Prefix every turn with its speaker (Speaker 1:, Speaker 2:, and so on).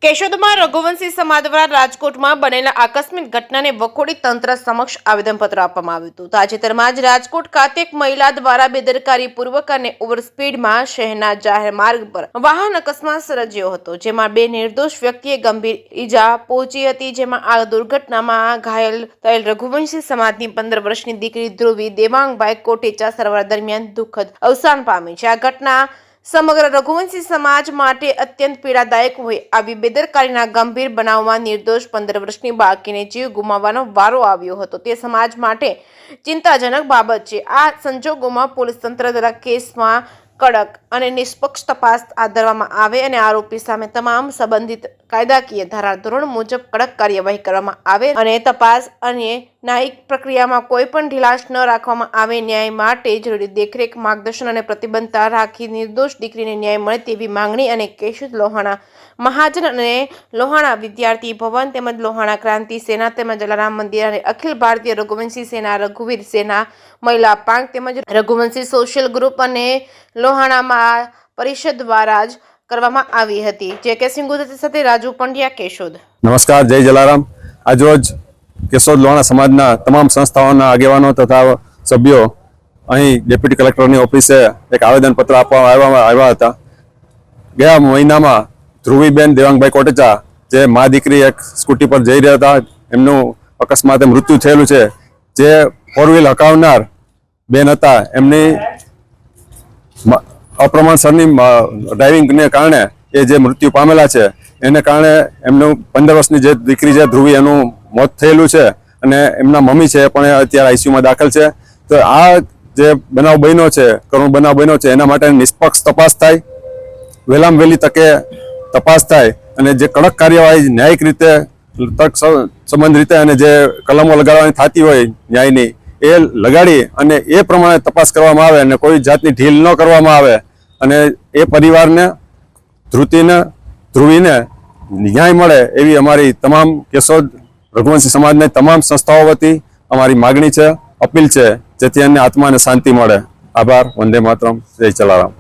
Speaker 1: કેશોદમાં રઘુવંશી સમાજ દ્વારા રાજકોટમાં બનેલા આકસ્મિક ઘટનાને વખોડી તંત્ર સમક્ષ આવેદનપત્ર આપવામાં આવ્યું હતું. તાજેતરમાં જ રાજકોટ ખાતે એક મહિલા દ્વારા બેદરકારીપૂર્વક અને ઓવરસ્પીડમાં શહેરના જાહેર માર્ગ પર વાહન અકસ્માત સર્જ્યો હતો, જેમાં બે નિર્દોષ વ્યક્તિએ ગંભીર ઈજા પહોંચી હતી. જેમાં આ દુર્ઘટનામાં ઘાયલ થયેલ રઘુવંશી સમાજની 15 વર્ષની દીકરી ધ્રુવી દેવાંગભાઈ કોટેચા સારવાર દરમિયાન દુઃખદ અવસાન પામી છે. આ ઘટના સમગ્ર રઘુવંશી સમાજ માટે અત્યંત પીડાદાયક હોય. આવી બેદરકારીના ગંભીર બનાવમાં નિર્દોષ 15 વર્ષની બાળકીને જીવ ગુમાવવાનો વારો આવ્યો હતો. તે સમાજ માટે ચિંતાજનક બાબત છે. આ સંજોગોમાં પોલીસ તંત્ર દ્વારા કેસમાં કડક અને નિષ્પક્ષ તપાસ હાથ ધરવામાં આવે અને આરોપી સામે તમામ સંબંધિત કાયદાકીય ધારાધોરણ મુજબ કડક કાર્યવાહી કરવામાં આવે અને તપાસ અને ન્યાયિક પ્રક્રિયામાં કોઈ પણ ઢીલાશ ન રાખવામાં આવે. ન્યાય માટે જરૂરી દેખરેખ, માર્ગદર્શન અને પ્રતિબદ્ધતા રાખી નિર્દોષ દીકરીને ન્યાય મળે તેવી માંગણી અને કેશોદ લોહાણા મહાજન અને લોહાણા વિદ્યાર્થી ભવન તેમજ લોહાણા ક્રાંતિ સેના તેમજ જલારામ મંદિર અને અખિલ ભારતીય રઘુવંશી સેના, રઘુવીર સેના, મહિલા પાંખ તેમજ રઘુવંશી સોશિયલ ગ્રુપ અને લોહાણા પરિષદ દ્વારા જ કરવામાં આવી હતી. જે સિંહ ગુજરાતી સાથે રાજુ પંડ્યા, કેશોદ.
Speaker 2: નમસ્કાર, જય જલારામ. આજરોજ કેશોદ લોહાણા સમાજના તમામ સંસ્થાઓના આગેવાનો તથા સભ્યો અહીં ડેપ્યુટી કલેક્ટરની ઓફિસે એક આવેદનપત્ર આપવામાં આવ્યા હતા. ગયા મહિનામાં ધ્રુવીબેન દેવાંગભાઈ કોટેચા, જે મા દીકરી એક સ્કૂટી પર જઈ રહ્યા હતા, એમનું અકસ્માતે મૃત્યુ થયેલું છે. જે ફોર વ્હીલ હકાવનાર બેન હતા, એમની અપ્રમાણસરની ડ્રાઇવિંગને કારણે એ જે મૃત્યુ પામેલા છે, એને કારણે એમનું 15 વર્ષની જે દીકરી છે ધ્રુવી, એનું મોત થયેલું છે અને એમના મમ્મી છે પણ અત્યારે આઈસીયુમાં દાખલ છે. તો આ જે બનાવ બન્યો છે, કરુણ બનાવ બન્યો છે, એના માટે નિષ્પક્ષ તપાસ થાય, વહેલામાં વહેલી તકે તપાસ થાય અને જે કડક કાર્યવાહી ન્યાયિક રીતે, તર્ક સંબંધ રીતે અને જે કલમો લગાડવાની થતી હોય ન્યાયની, એ લગાડી અને એ પ્રમાણે તપાસ કરવામાં આવે અને કોઈ જાતની ઢીલ ન કરવામાં આવે અને એ પરિવારને, ધ્રુવીને ન્યાય મળે એવી અમારી તમામ કેશોદ રઘુવંશી સમાજની તમામ સંસ્થાઓ વતી અમારી માગણી છે, અપીલ છે, જેથી એને આત્માને શાંતિ મળે. આભાર. વંદે માતરમ. જય જલારામ.